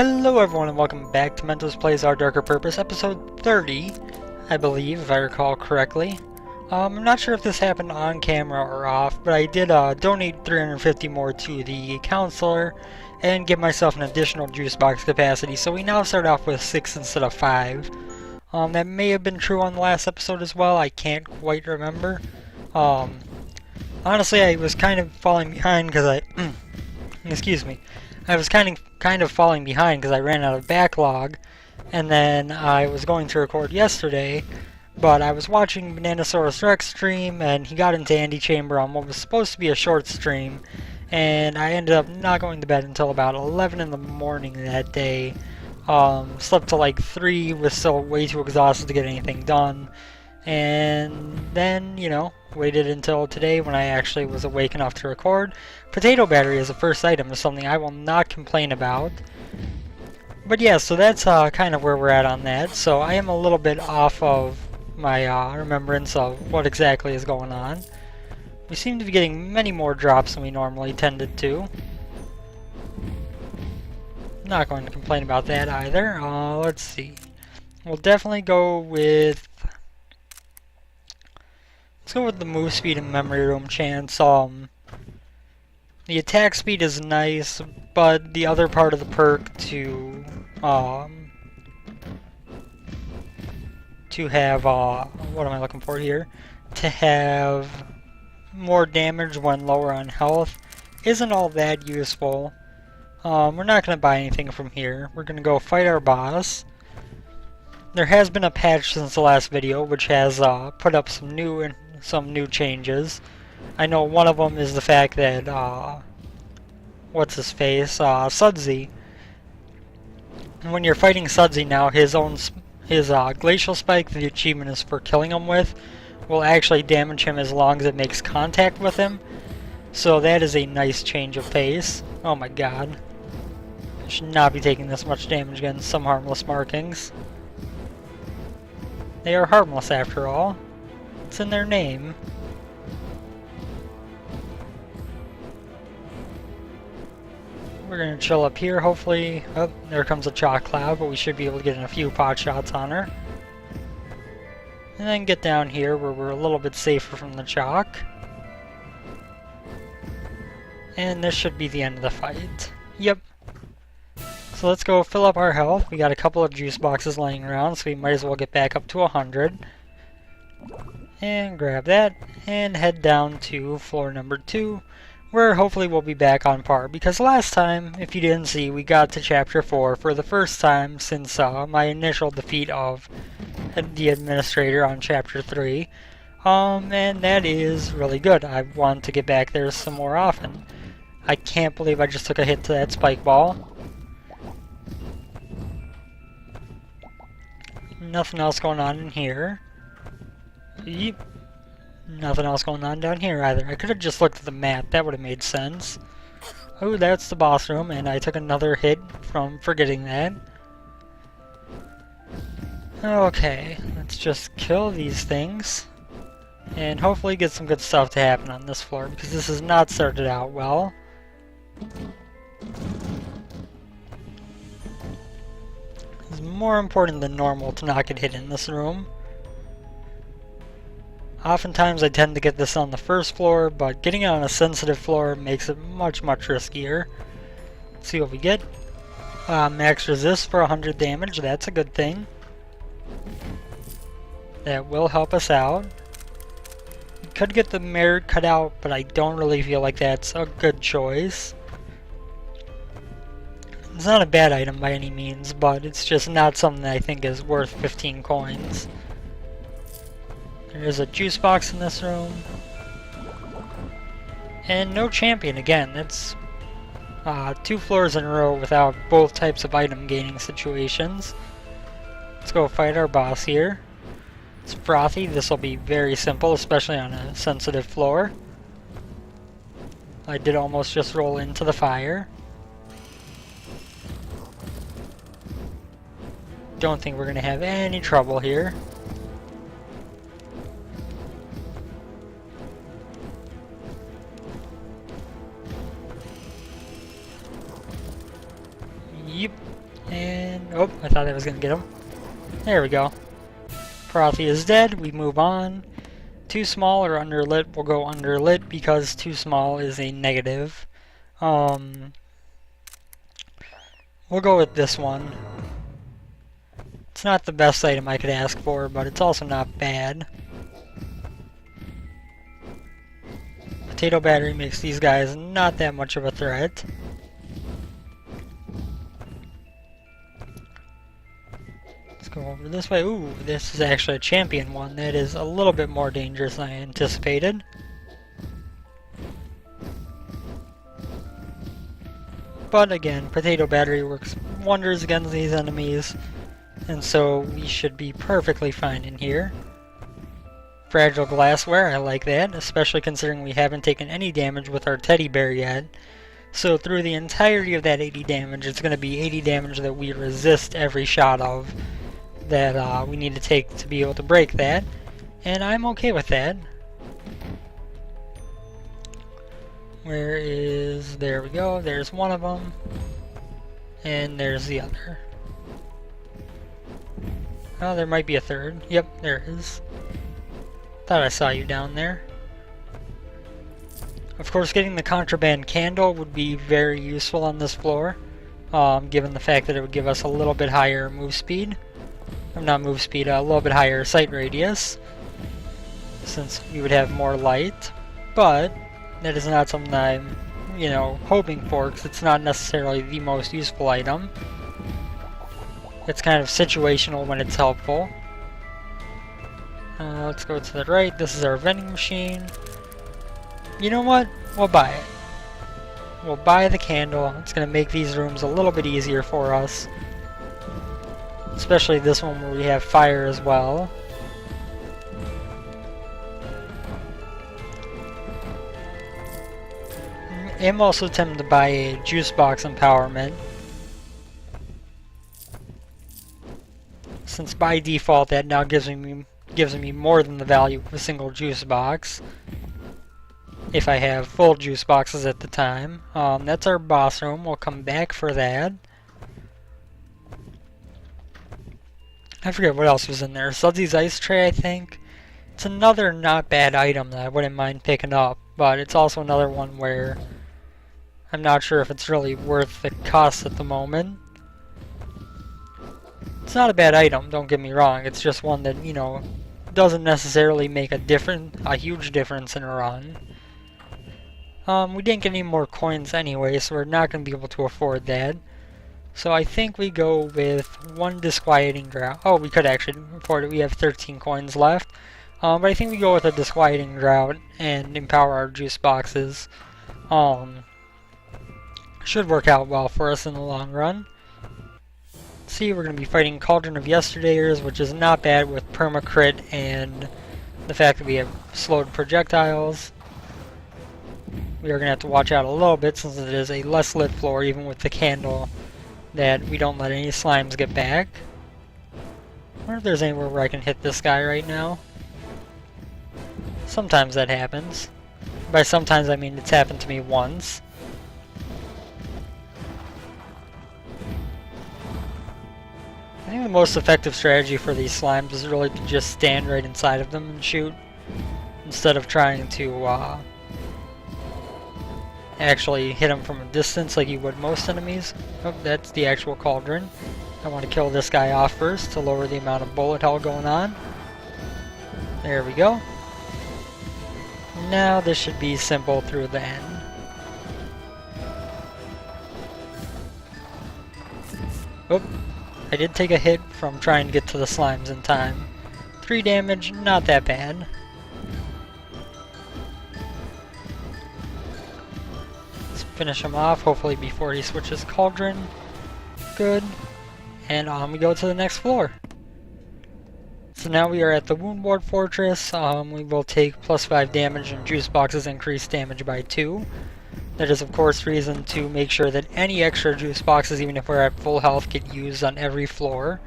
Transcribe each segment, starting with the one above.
Hello everyone and welcome back to Mentos Plays Our Darker Purpose, episode 30, I believe, if I recall correctly. I'm not sure if this happened on camera or off, but I did donate 350 more to the counselor and give myself an additional juice box capacity, so we now start off with 6 instead of 5. That may have been true on the last episode as well, I can't quite remember. Honestly, I was kind of falling behind because excuse me. I was kind of falling behind because I ran out of backlog, and then I was going to record yesterday, but I was watching Bananasaurus Rex stream, and he got into Antichamber on what was supposed to be a short stream, and I ended up not going to bed until about 11 in the morning that day. Slept till like 3, was still way too exhausted to get anything done, and then, waited until today when I actually was awake enough to record. Potato battery as a first item is something I will not complain about. But yeah, so that's kind of where we're at on that. So I am a little bit off of my remembrance of what exactly is going on. We seem to be getting many more drops than we normally tended to. Not going to complain about that either. Let's see. We'll definitely go with... Let's go with the move speed and memory room chance. The attack speed is nice, but the other part of the perk to have what am I looking for here? To have more damage when lower on health isn't all that useful. We're not going to buy anything from here. We're going to go fight our boss. There has been a patch since the last video, which has put up some new changes. I know one of them is the fact that what's his face, Sudsy. When you're fighting Sudsy now, his glacial spike, the achievement is for killing him with, will actually damage him as long as it makes contact with him. So that is a nice change of pace. Oh my god. I should not be taking this much damage against some harmless markings. They are harmless after all. It's in their name. We're going to chill up here, hopefully. Oh, there comes a chalk cloud, but we should be able to get in a few pot shots on her. And then get down here where we're a little bit safer from the chalk. And this should be the end of the fight. Yep. So let's go fill up our health. We got a couple of juice boxes laying around, so we might as well get back up to 100. And grab that, and head down to floor number 2, where hopefully we'll be back on par. Because last time, if you didn't see, we got to chapter 4 for the first time since my initial defeat of the administrator on chapter 3. And that is really good. I want to get back there some more often. I can't believe I just took a hit to that spike ball. Nothing else going on in here. Yep. Nothing else going on down here either. I could have just looked at the map. That would have made sense. Oh, that's the boss room, and I took another hit from forgetting that. Okay, let's just kill these things. And hopefully get some good stuff to happen on this floor, because this has not started out well. It's more important than normal to not get hit in this room. Oftentimes I tend to get this on the first floor, but getting it on a sensitive floor makes it much riskier. Let's see what we get. Max resist for 100 damage, that's a good thing. That will help us out. We could get the mirror cut out, but I don't really feel like that's a good choice. It's not a bad item by any means, but it's just not something that I think is worth 15 coins. There is a juice box in this room. And no champion again. It's 2 floors in a row without both types of item gaining situations. Let's go fight our boss here. It's frothy. This will be very simple, especially on a sensitive floor. I did almost just roll into the fire. Don't think we're going to have any trouble here. Yep. And, oh, I thought I was going to get him. There we go. Frothy is dead. We move on. Too small or underlit, we'll go underlit because too small is a negative. We'll go with this one. It's not the best item I could ask for, but it's also not bad. Potato battery makes these guys not that much of a threat. Let's go over this way. Ooh, this is actually a champion one. That is a little bit more dangerous than I anticipated. But again, potato battery works wonders against these enemies, and so we should be perfectly fine in here. Fragile glassware, I like that, especially considering we haven't taken any damage with our teddy bear yet. So through the entirety of that 80 damage, it's going to be 80 damage that we resist every shot of, that we need to take to be able to break that, and I'm okay with that. Where is... there we go, there's one of them, and there's the other. Oh, there might be a third. Yep, there is. Thought I saw you down there. Of course, getting the contraband candle would be very useful on this floor, given the fact that it would give us a little bit higher move speed. Not move speed, a little bit higher sight radius, since we would have more light. But that is not something I'm, hoping for, because it's not necessarily the most useful item. It's kind of situational when it's helpful. Let's go to the right. This is our vending machine. You know what? We'll buy it. We'll buy the candle. It's going to make these rooms a little bit easier for us. Especially this one where we have fire as well. I'm also tempted to buy a juice box empowerment, since by default that now gives me more than the value of a single juice box, if I have full juice boxes at the time. That's our boss room. We'll come back for that. I forget what else was in there. Sudsy's ice tray, I think. It's another not bad item that I wouldn't mind picking up, but it's also another one where I'm not sure if it's really worth the cost at the moment. It's not a bad item, don't get me wrong. It's just one that, doesn't necessarily make a huge difference in a run. We didn't get any more coins anyway, so we're not going to be able to afford that. So I think we go with one disquieting drought. Oh, we could actually afford it. We have 13 coins left. But I think we go with a disquieting drought and empower our juice boxes. Should work out well for us in the long run. See, we're going to be fighting Cauldron of Yesterdayers, which is not bad with permacrit and the fact that we have slowed projectiles. We are going to have to watch out a little bit since it is a less lit floor, even with the candle, that we don't let any slimes get back. I wonder if there's anywhere where I can hit this guy right now. Sometimes that happens. By sometimes I mean it's happened to me once. I think the most effective strategy for these slimes is really to just stand right inside of them and shoot, instead of trying to actually hit them from a distance like you would most enemies. Oh, that's the actual cauldron. I want to kill this guy off first to lower the amount of bullet hell going on. There we go. Now this should be simple through the end. Oh, I did take a hit from trying to get to the slimes in time. 3 damage, not that bad. Let's finish him off, hopefully before he switches cauldron. Good. And on we go to the next floor. So now we are at the Woundward Fortress. We will take +5 damage and juice boxes increase damage by 2. That is of course reason to make sure that any extra juice boxes, even if we're at full health, get used on every floor.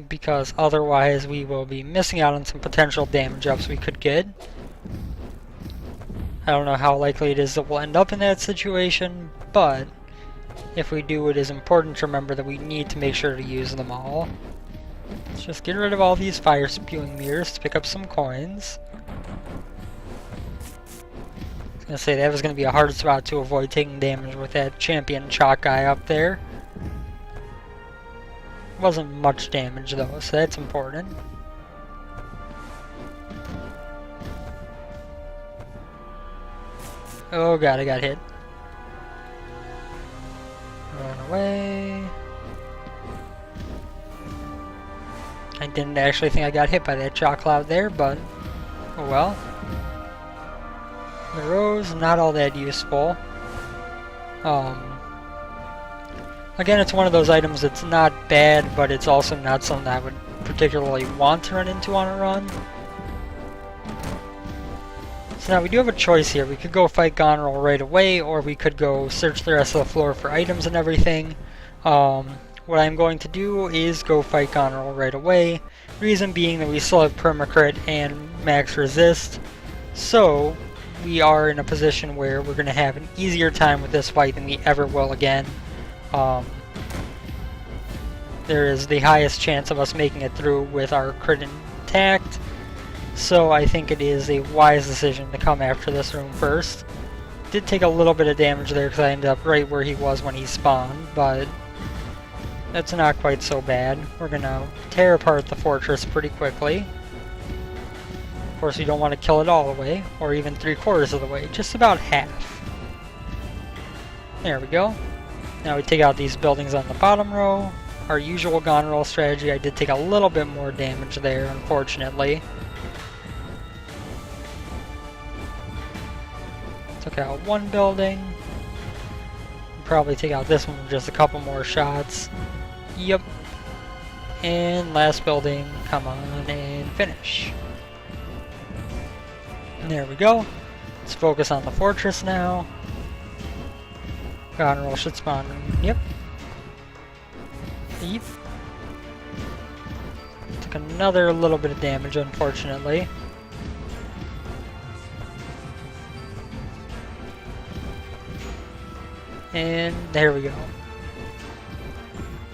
Because otherwise we will be missing out on some potential damage ups we could get. I don't know how likely it is that we'll end up in that situation, but If we do, it is important to remember that we need to make sure to use them all. Let's just get rid of all these fire spewing mirrors to pick up some coins. I was gonna say that was gonna be a hard spot to avoid taking damage with that champion chalk guy up there. Wasn't much damage though, so that's important. Oh god, I got hit. Run away. I didn't actually think I got hit by that chalk cloud there, but oh well. The rose, not all that useful. Again, it's one of those items that's not bad, but it's also not something I would particularly want to run into on a run. So now we do have a choice here. We could go fight Goneril right away, or we could go search the rest of the floor for items and everything. What I'm going to do is go fight Goneril right away. Reason being that we still have permacrit and max resist. So we are in a position where we're going to have an easier time with this fight than we ever will again. There is the highest chance of us making it through with our crit intact. So I think it is a wise decision to come after this room first. Did take a little bit of damage there because I ended up right where he was when he spawned, but that's not quite so bad. We're gonna tear apart the fortress pretty quickly. Of course, you don't want to kill it all the way, or even 3/4 of the way, just about half. There we go. Now we take out these buildings on the bottom row. Our usual Goneril strategy. I did take a little bit more damage there, unfortunately. Took out one building. Probably take out this one with just a couple more shots. Yep. And last building, come on and finish. And there we go. Let's focus on the fortress now. Goneril should spawn. Yep. Yep. Took another little bit of damage, unfortunately. And there we go.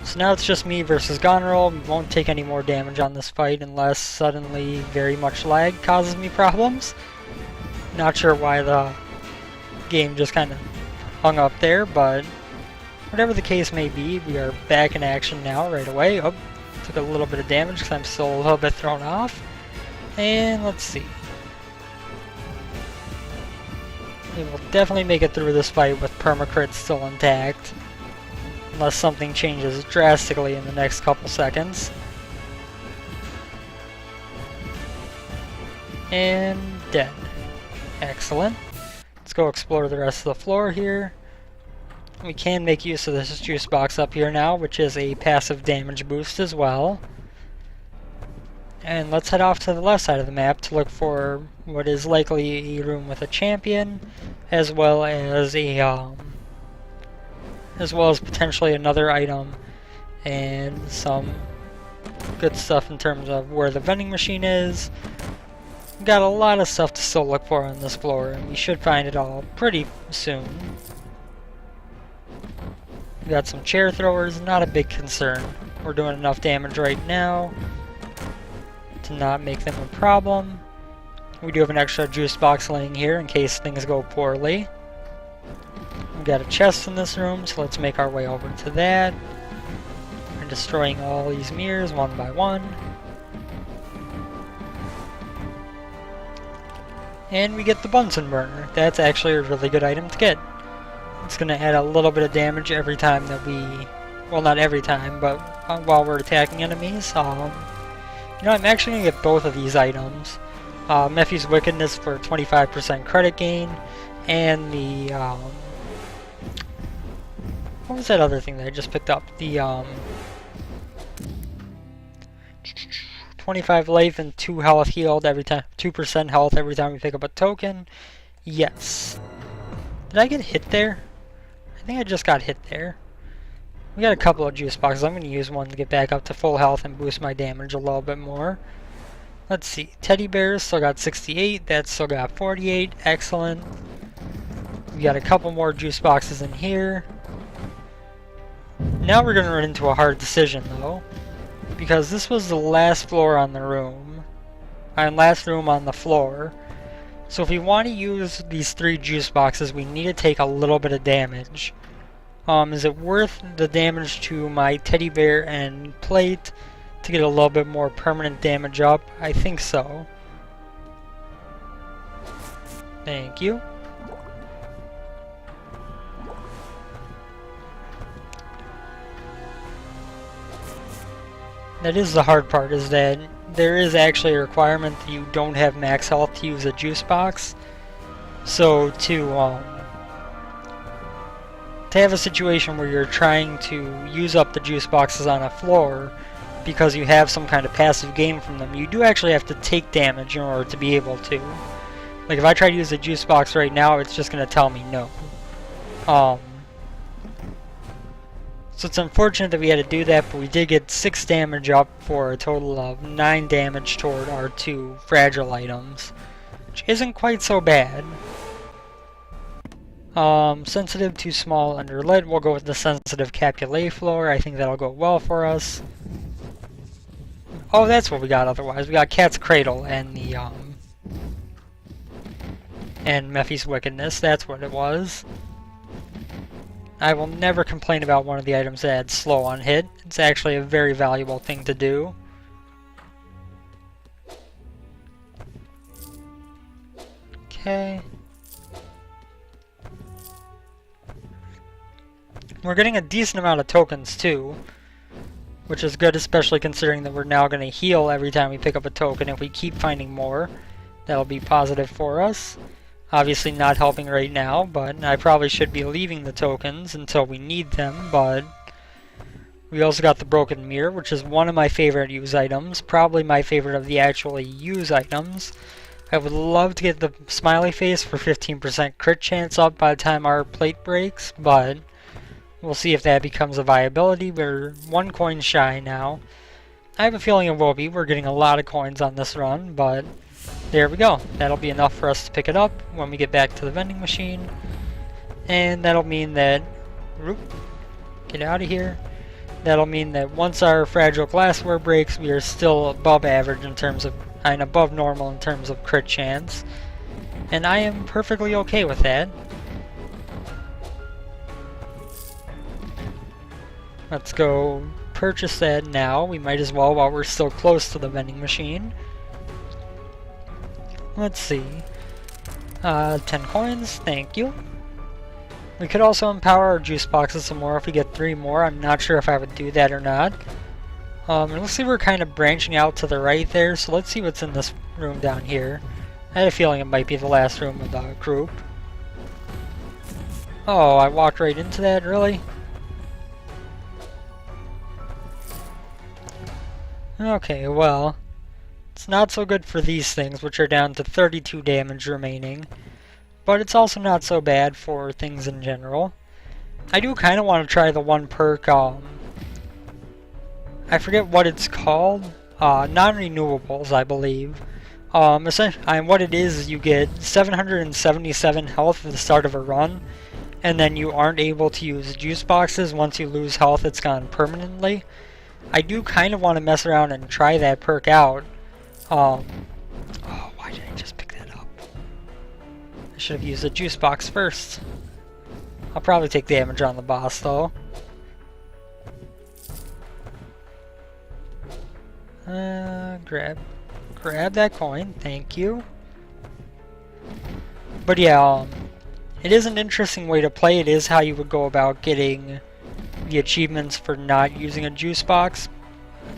So now it's just me versus Goneril. We won't take any more damage on this fight unless suddenly very much lag causes me problems. Not sure why the game just kind of hung up there, but whatever the case may be, we are back in action now right away. Oh, took a little bit of damage because I'm still a little bit thrown off. And let's see. We will definitely make it through this fight with permacrit still intact. Unless something changes drastically in the next couple seconds. And dead. Excellent. Let's go explore the rest of the floor here. We can make use of this juice box up here now, which is a passive damage boost as well. And let's head off to the left side of the map to look for what is likely a room with a champion, as well as potentially another item and some good stuff in terms of where the vending machine is. We've got a lot of stuff to still look for on this floor, and we should find it all pretty soon. We got some chair throwers, not a big concern. We're doing enough damage right now to not make them a problem. We do have an extra juice box laying here in case things go poorly. We've got a chest in this room, so let's make our way over to that. We're destroying all these mirrors one by one. And we get the Bunsen burner. That's actually a really good item to get. It's going to add a little bit of damage every time that we... Well, not every time, but while we're attacking enemies. You know, I'm actually going to get both of these items. Mephew's Wickedness for 25% credit gain, and the, what was that other thing that I just picked up? The, 25 life and 2 health healed every time, 2% health every time we pick up a token. Yes. Did I get hit there? I think I just got hit there. We got a couple of juice boxes. I'm going to use one to get back up to full health and boost my damage a little bit more. Let's see. Teddy bears still got 68. That's still got 48. Excellent. We got a couple more juice boxes in here. Now we're going to run into a hard decision though, because this was the last floor on the room, and last room on the floor. So if we want to use these 3 juice boxes, we need to take a little bit of damage. Is it worth the damage to my teddy bear and plate to get a little bit more permanent damage up? I think so. Thank you. That is the hard part, is that there is actually a requirement that you don't have max health to use a juice box. So to have a situation where you're trying to use up the juice boxes on a floor because you have some kind of passive gain from them, you do actually have to take damage in order to be able to. Like if I try to use a juice box right now, it's just going to tell me no. So it's unfortunate that we had to do that, but we did get 6 damage up for a total of 9 damage toward our 2 fragile items, which isn't quite so bad. Sensitive to small under lid, we'll go with the sensitive capulet floor. I think that'll go well for us. Oh, that's what we got otherwise. We got Cat's Cradle and the, and Mephi's Wickedness. That's what it was. I will never complain about one of the items that had slow on hit. It's actually a very valuable thing to do. Okay. We're getting a decent amount of tokens too, which is good, especially considering that we're now going to heal every time we pick up a token. If we keep finding more, that'll be positive for us. Obviously not helping right now, but I probably should be leaving the tokens until we need them, but we also got the Broken Mirror, which is one of my favorite use items, probably my favorite of the actually use items. I would love to get the smiley face for 15% crit chance up by the time our plate breaks, but we'll see if that becomes a viability. We're 1 coin shy now. I have a feeling it will be. We're getting a lot of coins on this run, but there we go. That'll be enough for us to pick it up when we get back to the vending machine. And that'll mean that... Get out of here. That'll mean that once our fragile glassware breaks, we are still above average in terms of... and above normal in terms of crit chance. And I am perfectly okay with that. Let's go purchase that now. We might as well while we're still close to the vending machine. Let's see. 10 coins, thank you. We could also empower our juice boxes some more if we get 3 more. I'm not sure if I would do that or not. It looks like we're kind of branching out to the right there, so let's see what's in this room down here. I had a feeling it might be the last room of the group. Oh, I walked right into that, really? Okay, well, it's not so good for these things, which are down to 32 damage remaining, but it's also not so bad for things in general. I do kind of want to try the one perk, I forget what it's called, non-renewables, I believe. Essentially, what it is you get 777 health at the start of a run, and then you aren't able to use juice boxes. Once you lose health, it's gone permanently. I do kind of want to mess around and try that perk out. Oh, why did I just pick that up? I should have used the juice box first. I'll probably take damage on the boss though. Grab that coin, thank you. But yeah, it is an interesting way to play. It is how you would go about getting the achievements for not using a juice box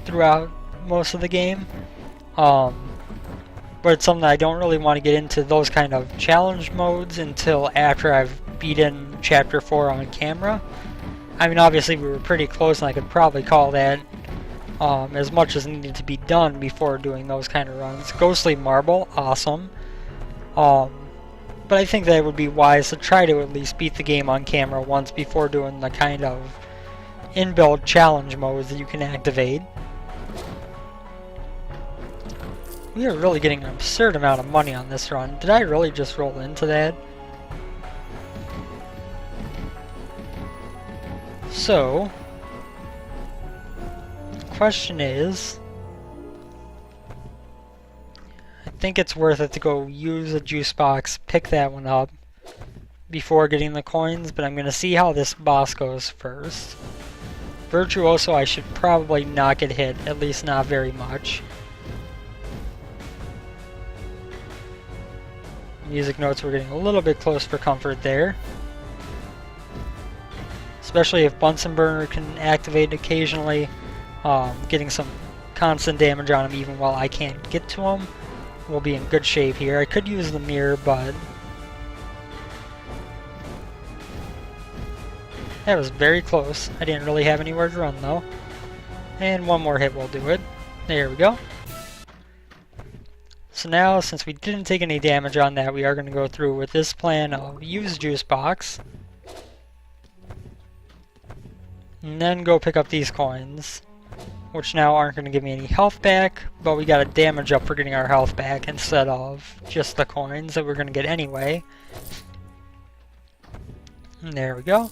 throughout most of the game. But it's something I don't really want to get into those kind of challenge modes until after I've beaten Chapter 4 on camera. I mean, obviously we were pretty close and I could probably call that as much as needed to be done before doing those kind of runs. Ghostly Marble, awesome. But I think that it would be wise to try to at least beat the game on camera once before doing the kind of inbuilt challenge modes that you can activate. We are really getting an absurd amount of money on this run. Did I really just roll into that? So, question is, I think it's worth it to go use a juice box, pick that one up before getting the coins, but I'm going to see how this boss goes first. Virtuoso, I should probably not get hit, at least not very much. Music notes, we're getting a little bit close for comfort there. Especially if Bunsen Burner can activate occasionally, getting some constant damage on him even while I can't get to him. We'll be in good shape here. I could use the mirror, but that was very close. I didn't really have anywhere to run though. And one more hit will do it. There we go. So now, since we didn't take any damage on that, we are going to go through with this plan of use juice box. And then go pick up these coins, which now aren't going to give me any health back, but we got a damage up for getting our health back instead of just the coins that we're going to get anyway. And there we go.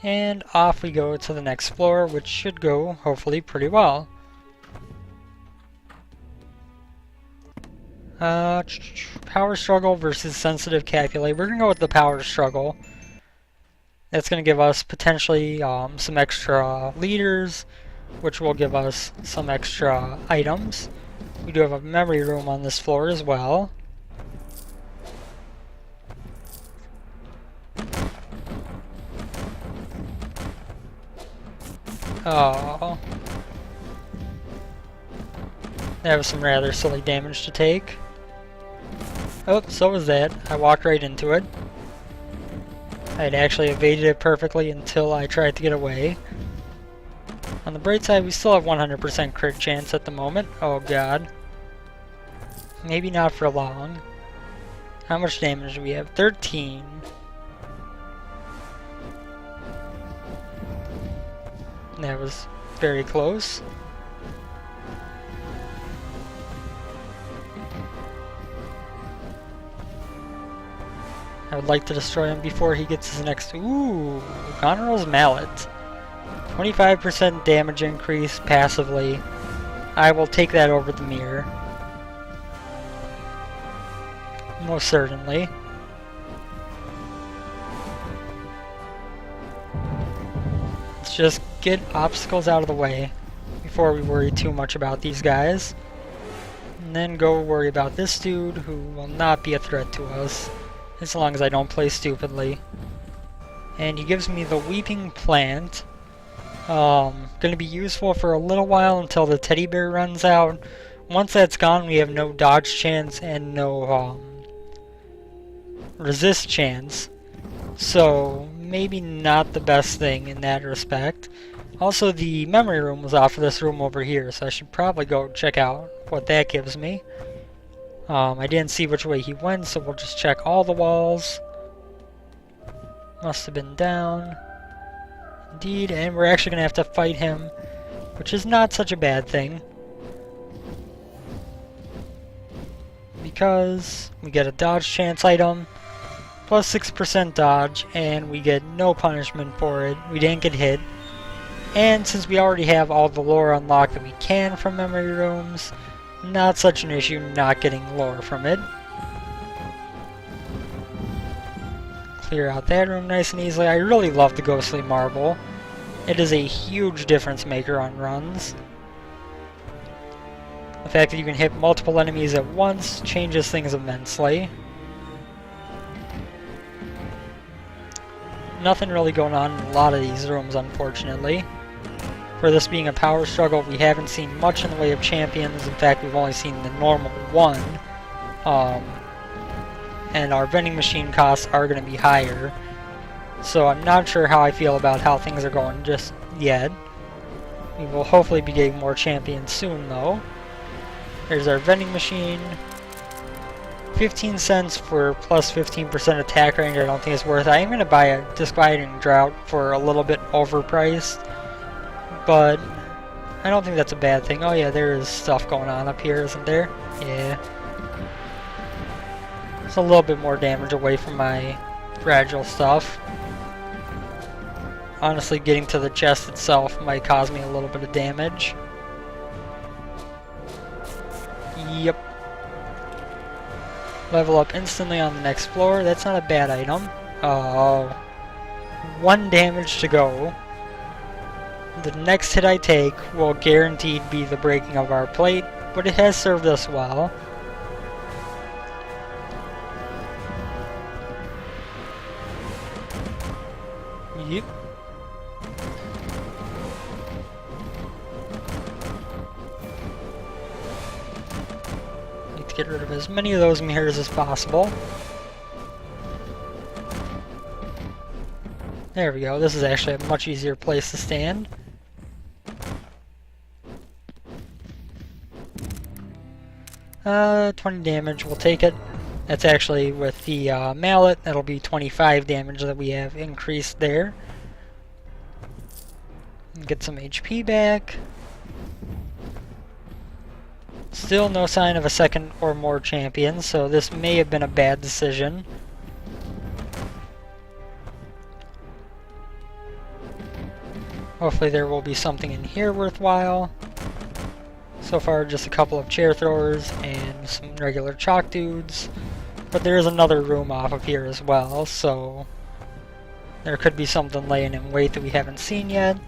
And off we go to the next floor, which should go, hopefully, pretty well. Power struggle versus sensitive calculate. We're going to go with the power struggle. That's going to give us potentially some extra leaders, which will give us some extra items. We do have a memory room on this floor as well. Oh. That was some rather silly damage to take. Oh, so was that. I walked right into it. I had actually evaded it perfectly until I tried to get away. On the bright side, we still have 100% crit chance at the moment. Oh god. Maybe not for long. How much damage do we have? 13. That was very close. I would like to destroy him before he gets his next... Ooh, Goneril's Mallet. 25% damage increase passively. I will take that over the mirror. Most certainly. Let's just get obstacles out of the way before we worry too much about these guys. And then go worry about this dude who will not be a threat to us. As long as I don't play stupidly. And he gives me the Weeping Plant. Gonna be useful for a little while until the teddy bear runs out. Once that's gone, we have no dodge chance and no resist chance. So maybe not the best thing in that respect. Also, the memory room was off of this room over here, so I should probably go check out what that gives me. I didn't see which way he went, so we'll just check all the walls. Must have been down. Indeed, and we're actually going to have to fight him, which is not such a bad thing. Because we get a dodge chance item, plus 6% dodge, and we get no punishment for it. We didn't get hit. And since we already have all the lore unlocked that we can from memory rooms, not such an issue not getting lore from it. Clear out that room nice and easily. I really love the Ghostly Marble. It is a huge difference maker on runs. The fact that you can hit multiple enemies at once changes things immensely. Nothing really going on in a lot of these rooms, unfortunately. For this being a power struggle, we haven't seen much in the way of champions. In fact, we've only seen the normal one. And our vending machine costs are going to be higher. So I'm not sure how I feel about how things are going just yet. We will hopefully be getting more champions soon, though. There's our vending machine. 15 cents for plus 15% attack range I don't think is worth it. I am going to buy a Disquieting Drought for a little bit overpriced. But I don't think that's a bad thing. Oh yeah, there is stuff going on up here, isn't there? Yeah. It's a little bit more damage away from my fragile stuff. Honestly, getting to the chest itself might cause me a little bit of damage. Yep. Level up instantly on the next floor. That's not a bad item. Oh. 1 damage to go. The next hit I take will guaranteed be the breaking of our plate, but it has served us well. Yep. Need to get rid of as many of those mirrors as possible. There we go. This is actually a much easier place to stand. 20 damage, we'll take it. That's actually with the mallet, that'll be 25 damage that we have increased there. Get some HP back. Still no sign of a second or more champion, so this may have been a bad decision. Hopefully there will be something in here worthwhile. So far just a couple of chair throwers and some regular chalk dudes. But there is another room off of here as well, so there could be something laying in wait that we haven't seen yet.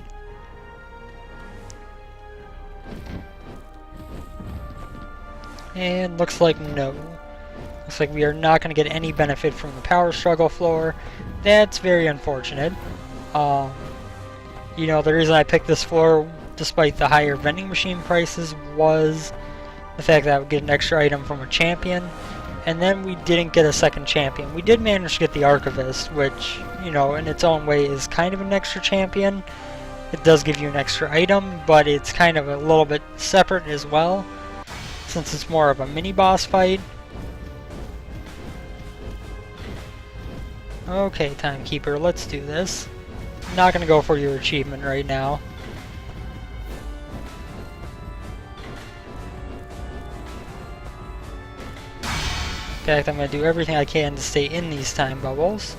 And looks like no. Looks like we are not going to get any benefit from the power struggle floor. That's very unfortunate. You know, the reason I picked this floor, despite the higher vending machine prices, was the fact that I would get an extra item from a champion. And then we didn't get a second champion. We did manage to get the Archivist, which, you know, in its own way is kind of an extra champion. It does give you an extra item, but it's kind of a little bit separate as well, since it's more of a mini-boss fight. Okay, Timekeeper, let's do this. I'm not going to go for your achievement right now. In fact, I'm going to do everything I can to stay in these time bubbles.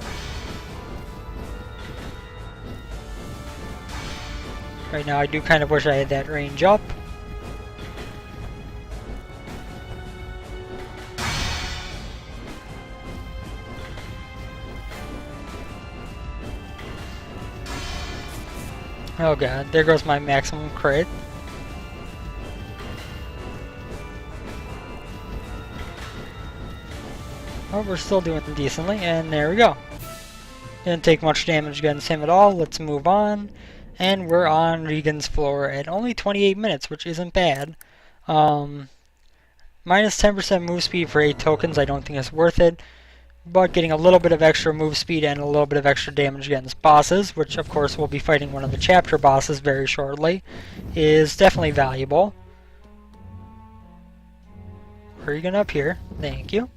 Right now I do kind of wish I had that range up. Oh god, there goes my maximum crit. Oh, we're still doing decently, and there we go. Didn't take much damage against him at all. Let's move on. And we're on Regan's floor at only 28 minutes, which isn't bad. Minus 10% move speed for 8 tokens, I don't think it's worth it. But getting a little bit of extra move speed and a little bit of extra damage against bosses, which of course we'll be fighting one of the chapter bosses very shortly, is definitely valuable. Regan up here, thank you.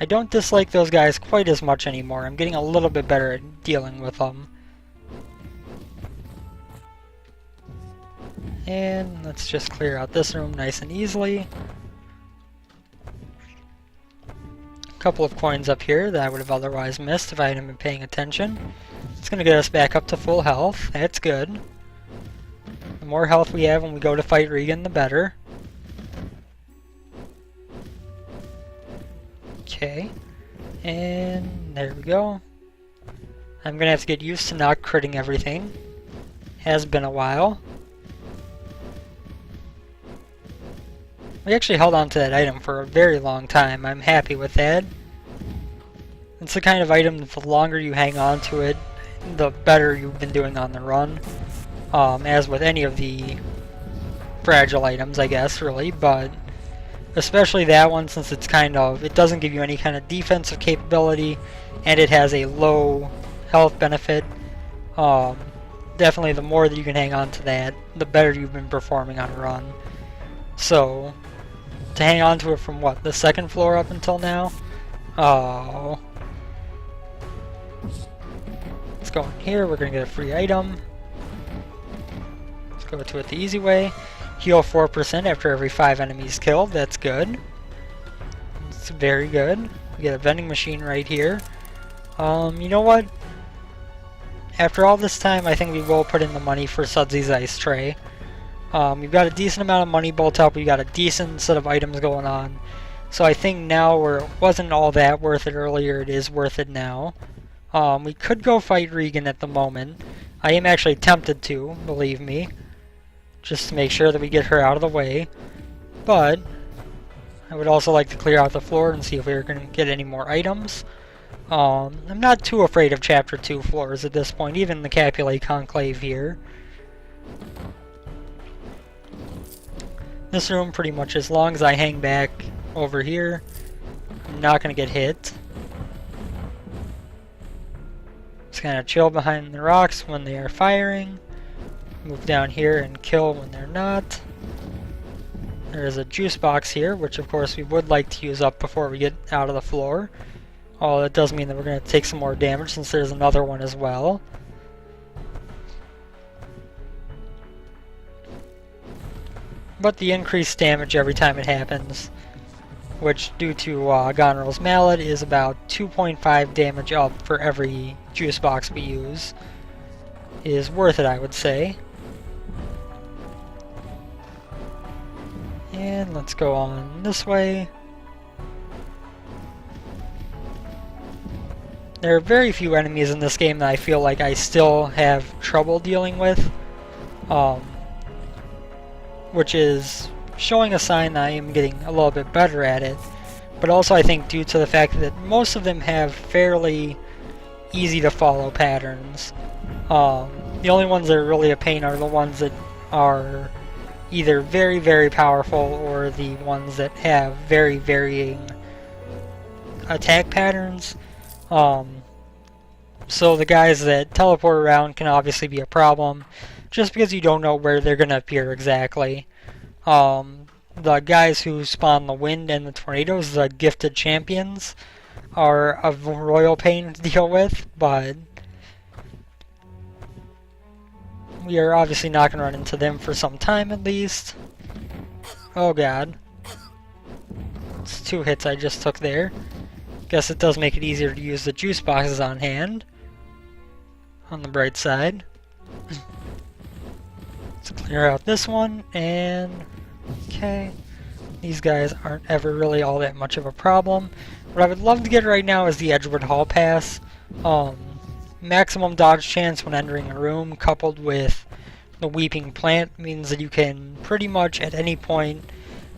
I don't dislike those guys quite as much anymore. I'm getting a little bit better at dealing with them. And let's just clear out this room nice and easily. A couple of coins up here that I would have otherwise missed if I hadn't been paying attention. It's going to get us back up to full health. That's good. The more health we have when we go to fight Regan, the better. Okay, and there we go. I'm gonna have to get used to not critting everything. Has been a while. We actually held on to that item for a very long time. I'm happy with that. It's the kind of item that the longer you hang on to it, the better you've been doing on the run. As with any of the fragile items, I guess, really, but especially that one, since it's kind of, it doesn't give you any kind of defensive capability, and it has a low health benefit. Definitely the more that you can hang on to that, the better you've been performing on a run. So, to hang on to it from what, the second floor up until now? Oh. Let's go in here, we're gonna get a free item. Let's go to it the easy way. Heal 4% after every 5 enemies killed. That's good. It's very good. We get a vending machine right here. You know what? After all this time, I think we will put in the money for Sudsy's ice tray. We've got a decent amount of money built up. We've got a decent set of items going on. So I think now where it wasn't all that worth it earlier, it is worth it now. We could go fight Regan at the moment. I am actually tempted to, believe me. Just to make sure that we get her out of the way. But I would also like to clear out the floor and see if we're going to get any more items. I'm not too afraid of Chapter 2 floors at this point, even the Capulet Conclave here. This room, pretty much as long as I hang back over here, I'm not going to get hit. Just kind of chill behind the rocks when they are firing. Move down here and kill when they're not. There's a juice box here, which of course we would like to use up before we get out of the floor. Oh, that does mean that we're going to take some more damage since there's another one as well. But the increased damage every time it happens, which due to Goneril's Mallet is about 2.5 damage up for every juice box we use, is worth it, I would say. And let's go on this way. There are very few enemies in this game that I feel like I still have trouble dealing with, which is showing a sign that I am getting a little bit better at it, but also I think due to the fact that most of them have fairly easy to follow patterns. The only ones that are really a pain are the ones that are either very, very powerful or the ones that have very varying attack patterns. So the guys that teleport around can obviously be a problem, just because you don't know where they're going to appear exactly. The guys who spawn the wind and the tornadoes, the gifted champions, are a royal pain to deal with, but we are obviously not going to run into them for some time at least. Oh god. It's 2 hits I just took there. Guess it does make it easier to use the juice boxes on hand. On the bright side. Let's clear out this one, and okay. These guys aren't ever really all that much of a problem. What I would love to get right now is the Edgewood Hall Pass. Maximum dodge chance when entering a room, coupled with the Weeping Plant, means that you can pretty much at any point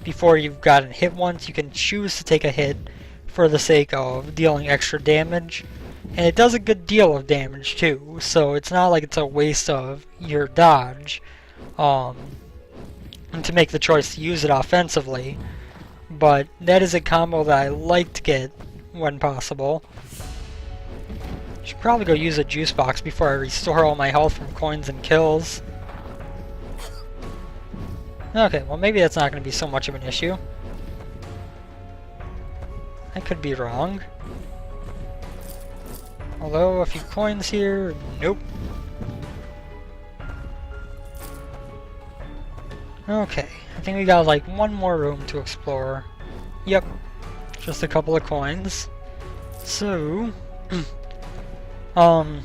before you've gotten hit once, you can choose to take a hit for the sake of dealing extra damage. And it does a good deal of damage too, so it's not like it's a waste of your dodge and to make the choice to use it offensively. But that is a combo that I like to get when possible. Should probably go use a juice box before I restore all my health from coins and kills. Okay, well maybe that's not going to be so much of an issue. I could be wrong. Although, a few coins here, nope. Okay, I think we got like one more room to explore. Yep, just a couple of coins. So, we're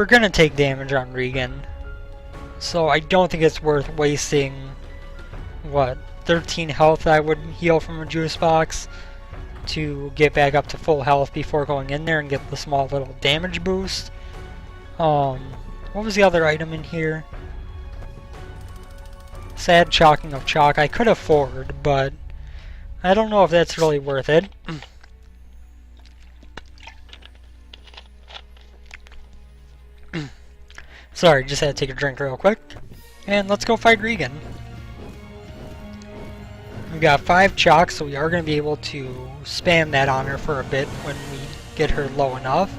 gonna take damage on Regan. So I don't think it's worth wasting, what, 13 health I would heal from a juice box to get back up to full health before going in there and get the small little damage boost. What was the other item in here? Sad chalking of chalk. I could afford, but I don't know if that's really worth it. Sorry, just had to take a drink real quick. And let's go fight Regan. We've got 5 chalks, so we are going to be able to spam that on her for a bit when we get her low enough.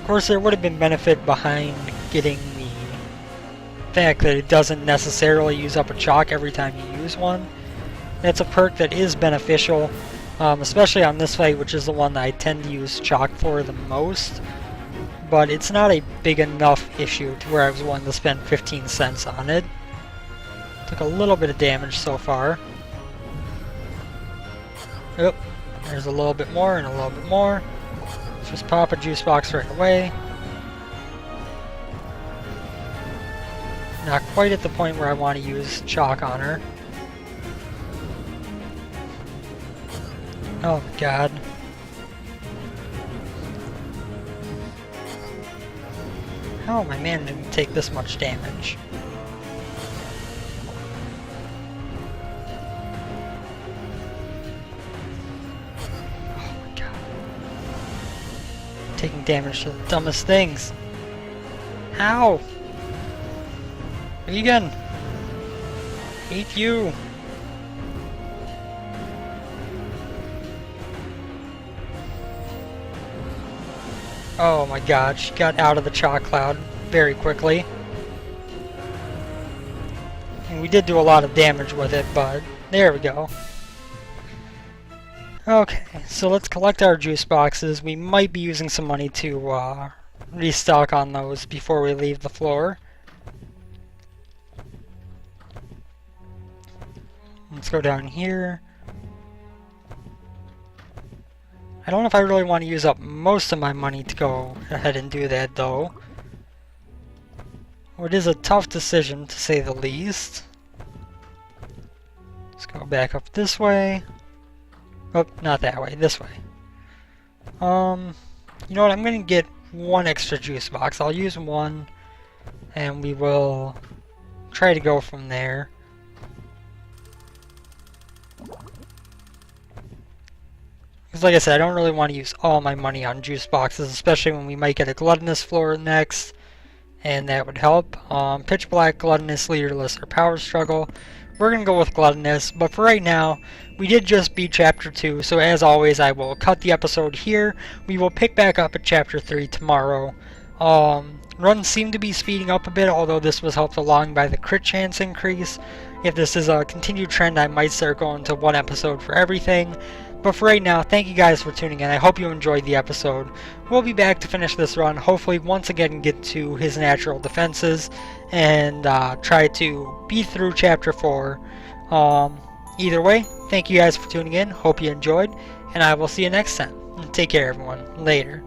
Of course, there would have been benefit behind getting the fact that it doesn't necessarily use up a chalk every time you use one. That's a perk that is beneficial, especially on this fight, which is the one that I tend to use chalk for the most. But it's not a big enough issue to where I was willing to spend 15 cents on it. Took a little bit of damage so far. Oop, there's a little bit more and a little bit more. Let's just pop a juice box right away. Not quite at the point where I want to use chalk on her. Oh my god. How am I managing to take this much damage? Oh my god. Taking damage to the dumbest things. How? Vegan! Hate you! Oh my god, she got out of the chalk cloud very quickly. And we did do a lot of damage with it, but there we go. Okay, so let's collect our juice boxes. We might be using some money to restock on those before we leave the floor. Let's go down here. I don't know if I really want to use up most of my money to go ahead and do that, though. Well, it is a tough decision, to say the least. Let's go back up this way. Oh, not that way, this way. You know what, I'm going to get one extra juice box. I'll use one, and we will try to go from there. Because like I said, I don't really want to use all my money on juice boxes, especially when we might get a gluttonous floor next, and that would help. Pitch black, gluttonous, leaderless, or power struggle. We're going to go with gluttonous, but for right now, we did just beat Chapter 2, so as always, I will cut the episode here. We will pick back up at Chapter 3 tomorrow. Runs seem to be speeding up a bit, although this was helped along by the crit chance increase. If this is a continued trend, I might start going to one episode for everything. But for right now, thank you guys for tuning in. I hope you enjoyed the episode. We'll be back to finish this run, hopefully once again get to his natural defenses and try to beat through Chapter 4. Either way, thank you guys for tuning in. Hope you enjoyed, and I will see you next time. Take care, everyone. Later.